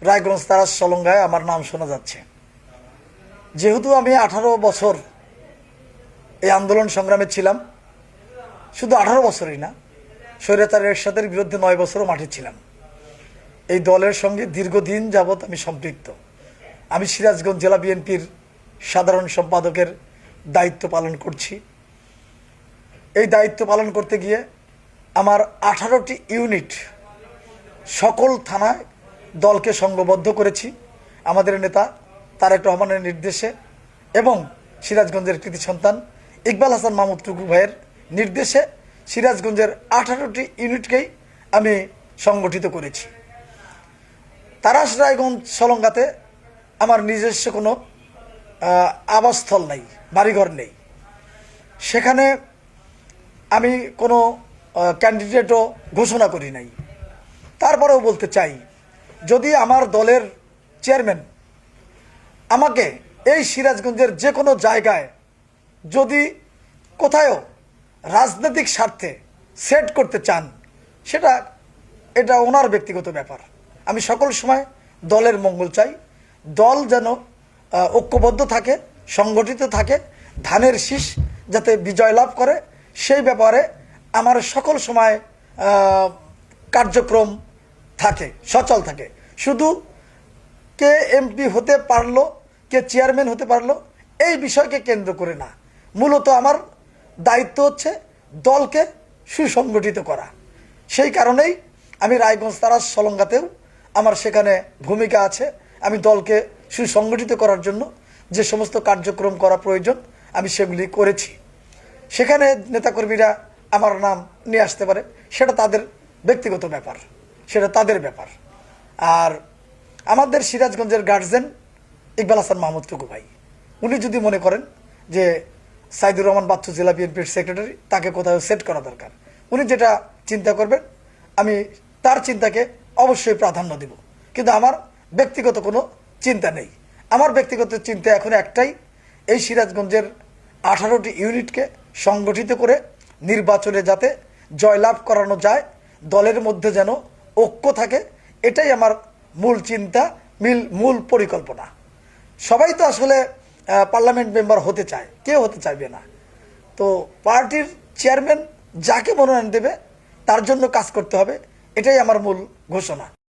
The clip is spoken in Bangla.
রায়গঞ্জ তারাস সলঙ্গায় আমার নাম শোনা যাচ্ছে। যেহেতু আমি 18 বছর এই আন্দোলন সংগ্রামে ছিলাম, শুধু 18 বছরই না, স্বৈরাচার এরশাদের বিরুদ্ধে 9 বছরও মাঠে ছিলাম। এই দলের সঙ্গে দীর্ঘদিন যাবৎ আমি সম্পৃক্ত। আমি সিরাজগঞ্জ জেলা বিএনপির সাধারণ সম্পাদকের দায়িত্ব পালন করছি। এই দায়িত্ব পালন করতে গিয়ে আমার 18টি ইউনিট সকল থানায় দলকে সংঘবদ্ধ করেছি আমাদের নেতা তারেক রহমানের নির্দেশে এবং সিরাজগঞ্জের কৃতি সন্তান ইকবাল হাসান মাহমুদ টুকু ভাইয়ের নির্দেশে সিরাজগঞ্জের 18টি ইউনিটকেই আমি সংগঠিত করেছি। তারাস রায়গঞ্জ সলঙ্গাতে আমার নিজস্ব কোনো আবাসস্থল নেই, বাড়িঘর নেই। সেখানে আমি কোনো ক্যান্ডিডেটও ঘোষণা করি নাই। তারপরেও বলতে চাই, যদি আমার দলের চেয়ারম্যান আমাকে এই সিরাজগঞ্জের যে কোনো জায়গায় যদি কোথাও রাজনৈতিক স্বার্থে সেট করতে চান, এটা ওনার ব্যক্তিগত ব্যাপার। আমি সকল সময় দলের মঙ্গল চাই, দল যেন ঐক্যবদ্ধ থাকে, সংগঠিত থাকে, ধানের শীষ যাতে বিজয় লাভ করে, সেই ব্যাপারে আমার সকল সময় কার্যক্রম থাকে, সচল থাকে। শুধু কে এমপি হতে পারলো, কে চেয়ারম্যান হতে পারলো, এই বিষয়কে কেন্দ্র করে না। মূলত আমার দায়িত্ব হচ্ছে দলকে সুসংগঠিত করা। সেই কারণেই আমি রায়গঞ্জ তারাস সলঙ্গাতেও আমার সেখানে ভূমিকা আছে। আমি দলকে সুসংগঠিত করার জন্য যে সমস্ত কার্যক্রম করা প্রয়োজন আমি সেগুলি করেছি। সেখানে নেতাকর্মীরা আমার নাম নিয়ে আসতে পারে, সেটা তাদের ব্যক্তিগত ব্যাপার, সেটা তাদের ব্যাপার। আর আমাদের সিরাজগঞ্জের গার্জেন ইকবাল হাসান মাহমুদ টুকু ভাই, উনি যদি মনে করেন যে সাইদুর রহমান বাচ্চু জেলা বিএনপির সেক্রেটারি, তাকে কোথাও সেট করা দরকার, উনি যেটা চিন্তা করবেন আমি তার চিন্তাকে অবশ্যই প্রাধান্য দেব। কিন্তু আমার ব্যক্তিগত কোনো চিন্তা নেই। আমার ব্যক্তিগত চিন্তা এখন একটাই, এই সিরাজগঞ্জের 18টি ইউনিটকে সংগঠিত করে নির্বাচনে যাতে জয়লাভ করানো যায়, দলের মধ্যে যেন ঐক্য থাকে, এটাই আমার মূল চিন্তা, মূল পরিকল্পনা। সবাই তো আসলে পার্লামেন্ট মেম্বার হতে চায়, কেউ হতে চাইবে না। তো পার্টির চেয়ারম্যান যাকে মনোনয়ন দেবে তার জন্য কাজ করতে হবে, এটাই আমার মূল ঘোষণা।